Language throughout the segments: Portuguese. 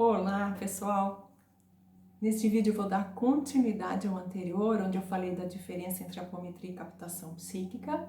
Olá, pessoal! Neste vídeo eu vou dar continuidade ao anterior, onde eu falei da diferença entre apometria e captação psíquica.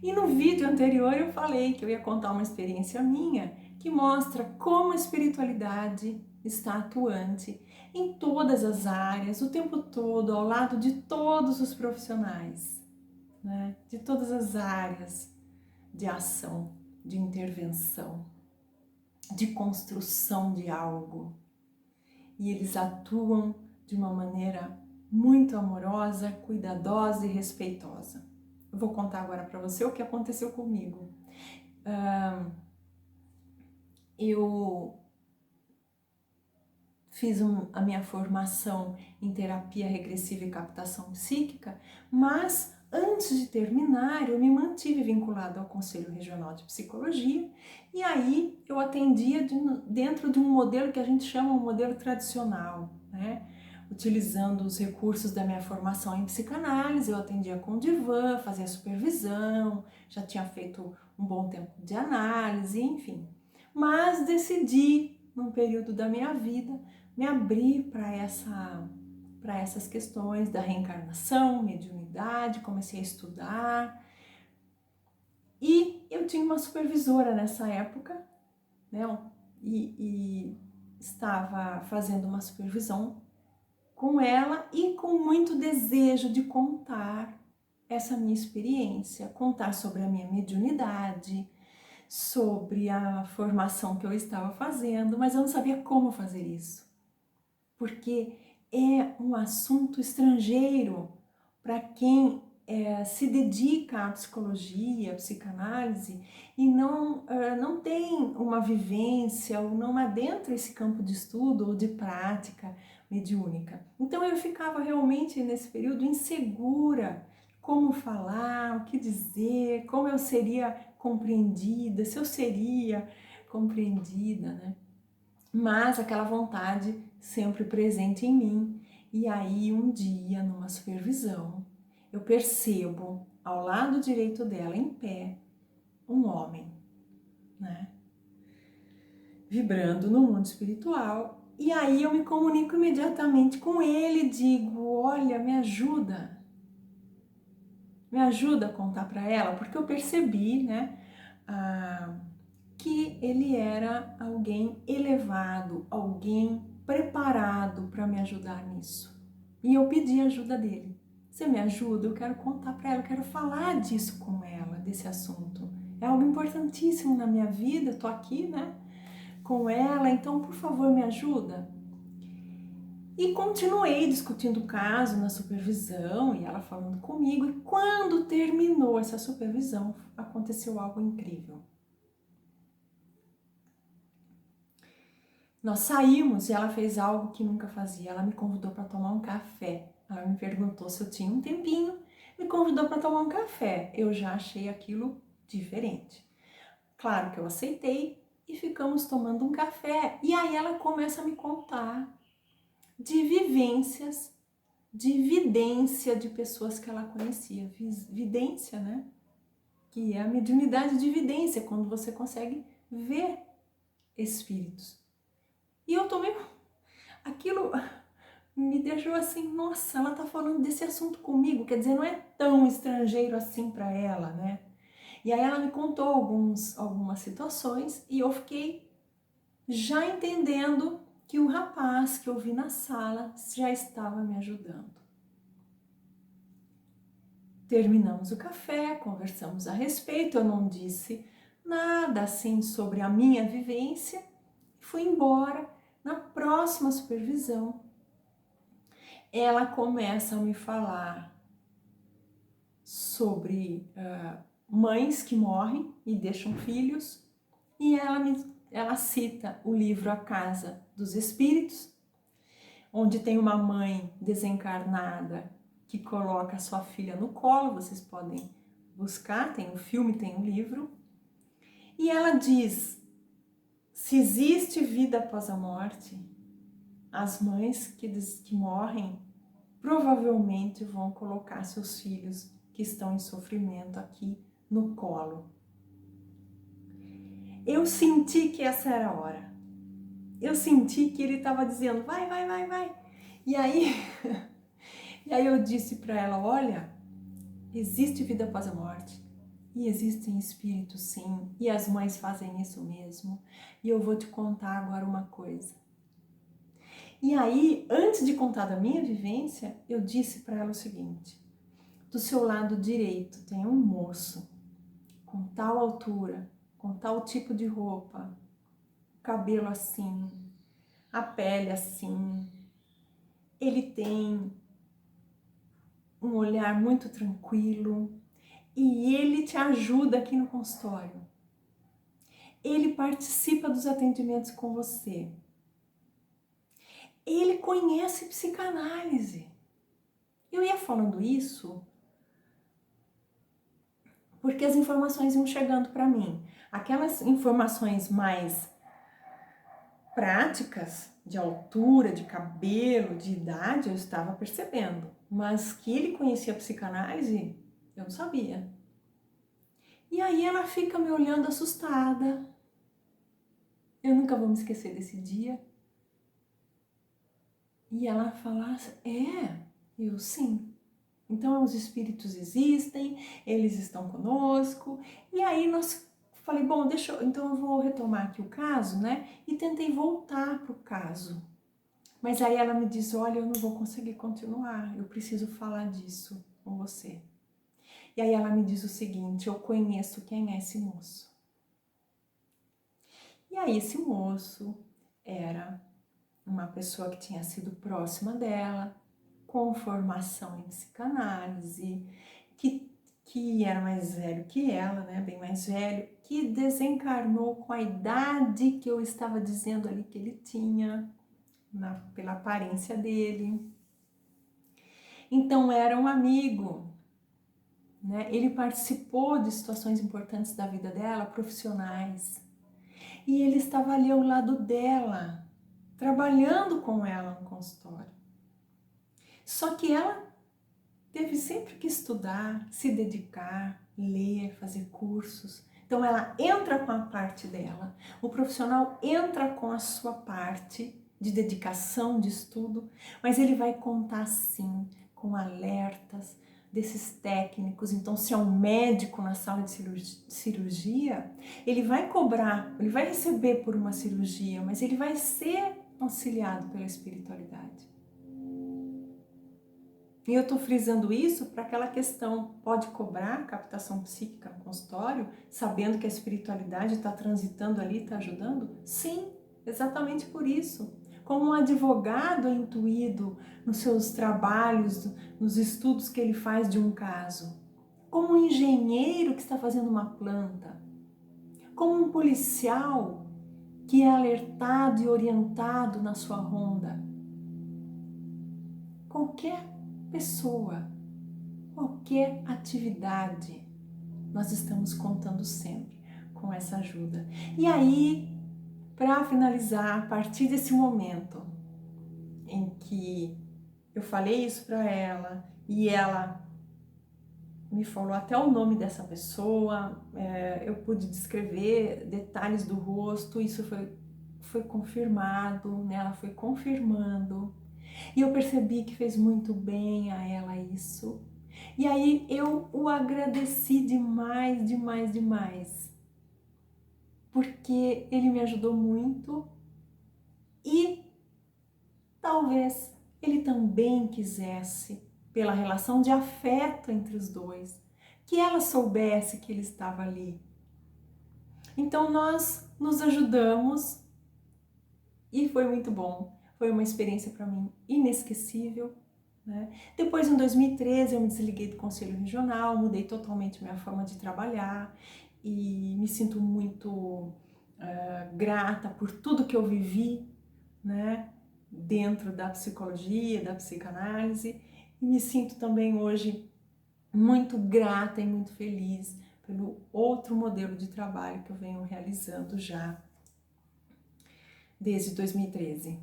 E no vídeo anterior eu falei que eu ia contar uma experiência minha que mostra como a espiritualidade está atuante em todas as áreas, o tempo todo, ao lado de todos os profissionais, né? De todas as áreas de ação, de intervenção, de construção de algo. E eles atuam de uma maneira muito amorosa, cuidadosa e respeitosa. Eu vou contar agora para você o que aconteceu comigo. Eu fiz a minha formação em terapia regressiva e captação psíquica, mas antes de terminar eu me mantive vinculada ao Conselho Regional de Psicologia e aí eu atendia dentro de um modelo que a gente chama um modelo tradicional, né? Utilizando os recursos da minha formação em psicanálise, eu atendia com divã, fazia supervisão, já tinha feito um bom tempo de análise, enfim. Mas decidi, num período da minha vida, me abrir para essas questões da reencarnação, mediunidade, comecei a estudar. E eu tinha uma supervisora nessa época, né? E estava fazendo uma supervisão com ela e com muito desejo de contar essa minha experiência, contar sobre a minha mediunidade, sobre a formação que eu estava fazendo, mas eu não sabia como fazer isso, porque é um assunto estrangeiro para quem se dedica à psicologia, à psicanálise e não tem uma vivência ou não adentra esse campo de estudo ou de prática mediúnica. Então eu ficava realmente nesse período insegura como falar, o que dizer, como eu seria compreendida, se eu seria compreendida, né? Mas aquela vontade sempre presente em mim. E aí um dia, numa supervisão, eu percebo ao lado direito dela, em pé, um homem, né? Vibrando no mundo espiritual. E aí eu me comunico imediatamente com ele e digo, olha, me ajuda a contar para ela, porque eu percebi, né, que ele era alguém elevado, alguém preparado para me ajudar nisso. E eu pedi a ajuda dele. Você me ajuda? Eu quero contar para ela, eu quero falar disso com ela, desse assunto. É algo importantíssimo na minha vida, eu tô aqui, né, com ela, então por favor me ajuda. E continuei discutindo o caso na supervisão e ela falando comigo. E quando terminou essa supervisão, aconteceu algo incrível. Nós saímos e ela fez algo que nunca fazia. Ela me convidou para tomar um café. Ela me perguntou se eu tinha um tempinho, me convidou para tomar um café. Eu já achei aquilo diferente. Claro que eu aceitei e ficamos tomando um café. E aí ela começa a me contar de vivências, de vidência de pessoas que ela conhecia. Vidência, né? Que é a mediunidade de vidência, quando você consegue ver espíritos. E eu tomei... Aquilo me deixou assim, nossa, ela tá falando desse assunto comigo, quer dizer, não é tão estrangeiro assim para ela, né? E aí ela me contou algumas situações e eu fiquei já entendendo que o rapaz que eu vi na sala já estava me ajudando. Terminamos o café, conversamos a respeito, eu não disse nada assim sobre a minha vivência e fui embora. Na próxima supervisão, ela começa a me falar sobre mães que morrem e deixam filhos e ela cita o livro A Casa dos Espíritos, onde tem uma mãe desencarnada que coloca a sua filha no colo, vocês podem buscar, tem o filme, tem o livro, e ela diz, se existe vida após a morte, as mães que morrem provavelmente vão colocar seus filhos que estão em sofrimento aqui no colo. Eu senti que essa era a hora. eu senti que ele estava dizendo, vai, vai, vai, vai. E aí, e aí eu disse para ela, olha, existe vida após a morte. E existem espíritos sim, e as mães fazem isso mesmo. E eu vou te contar agora uma coisa. E aí, antes de contar da minha vivência, eu disse para ela o seguinte: do seu lado direito tem um moço com tal altura, com tal tipo de roupa, cabelo assim, a pele assim. Ele tem um olhar muito tranquilo e ele te ajuda aqui no consultório. Ele participa dos atendimentos com você. Ele conhece psicanálise. Eu ia falando isso porque as informações iam chegando para mim. Aquelas informações mais práticas, de altura, de cabelo, de idade, eu estava percebendo. Mas que ele conhecia a psicanálise, eu não sabia. E aí ela fica me olhando assustada. Eu nunca vou me esquecer desse dia. E ela fala, eu sim. Então os espíritos existem, eles estão conosco. E aí falei, bom, então eu vou retomar aqui o caso, né? E tentei voltar para o caso. Mas aí ela me diz, olha, eu não vou conseguir continuar, eu preciso falar disso com você. E aí ela me diz o seguinte, eu conheço quem é esse moço. E aí esse moço era uma pessoa que tinha sido próxima dela, com formação em psicanálise, que era mais velho que ela, né, bem mais velho, que desencarnou com a idade que eu estava dizendo ali que ele tinha, pela aparência dele. Então era um amigo, né? Ele participou de situações importantes da vida dela, profissionais, e ele estava ali ao lado dela, trabalhando com ela no consultório. Só que ela teve sempre que estudar, se dedicar, ler, fazer cursos. Então ela entra com a parte dela, o profissional entra com a sua parte de dedicação, de estudo, mas ele vai contar sim com alertas desses técnicos. Então, se é um médico na sala de cirurgia, ele vai cobrar, ele vai receber por uma cirurgia, mas ele vai ser auxiliado pela espiritualidade. E eu estou frisando isso para aquela questão, pode cobrar captação psíquica no consultório, sabendo que a espiritualidade está transitando ali, está ajudando? Sim, exatamente por isso. Como um advogado é intuído nos seus trabalhos, nos estudos que ele faz de um caso. Como um engenheiro que está fazendo uma planta. Como um policial que é alertado e orientado na sua ronda. Qualquer pessoa, qualquer atividade, nós estamos contando sempre com essa ajuda. E aí, para finalizar, a partir desse momento em que eu falei isso para ela e ela me falou até o nome dessa pessoa, eu pude descrever detalhes do rosto, isso foi confirmado, né? Ela foi confirmando. E eu percebi que fez muito bem a ela isso. E aí eu o agradeci demais, demais, demais. Porque ele me ajudou muito e talvez ele também quisesse, pela relação de afeto entre os dois, que ela soubesse que ele estava ali. Então nós nos ajudamos e foi muito bom. Foi uma experiência para mim inesquecível. Né? Depois, em 2013, eu me desliguei do Conselho Regional, mudei totalmente minha forma de trabalhar e me sinto muito grata por tudo que eu vivi, né? Dentro da psicologia, da psicanálise, e me sinto também hoje muito grata e muito feliz pelo outro modelo de trabalho que eu venho realizando já desde 2013.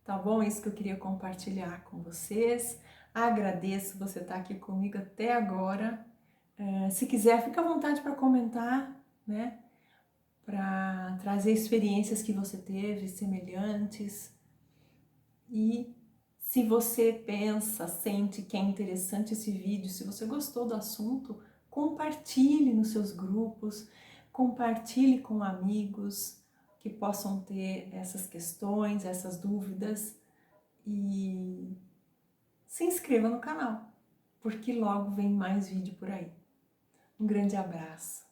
Tá bom? Isso que eu queria compartilhar com vocês. Agradeço você estar aqui comigo até agora. Se quiser, fica à vontade para comentar, né? Para trazer experiências que você teve semelhantes. E se você pensa, sente que é interessante esse vídeo, se você gostou do assunto, compartilhe nos seus grupos, compartilhe com amigos que possam ter essas questões, essas dúvidas, e se inscreva no canal, porque logo vem mais vídeo por aí. Um grande abraço!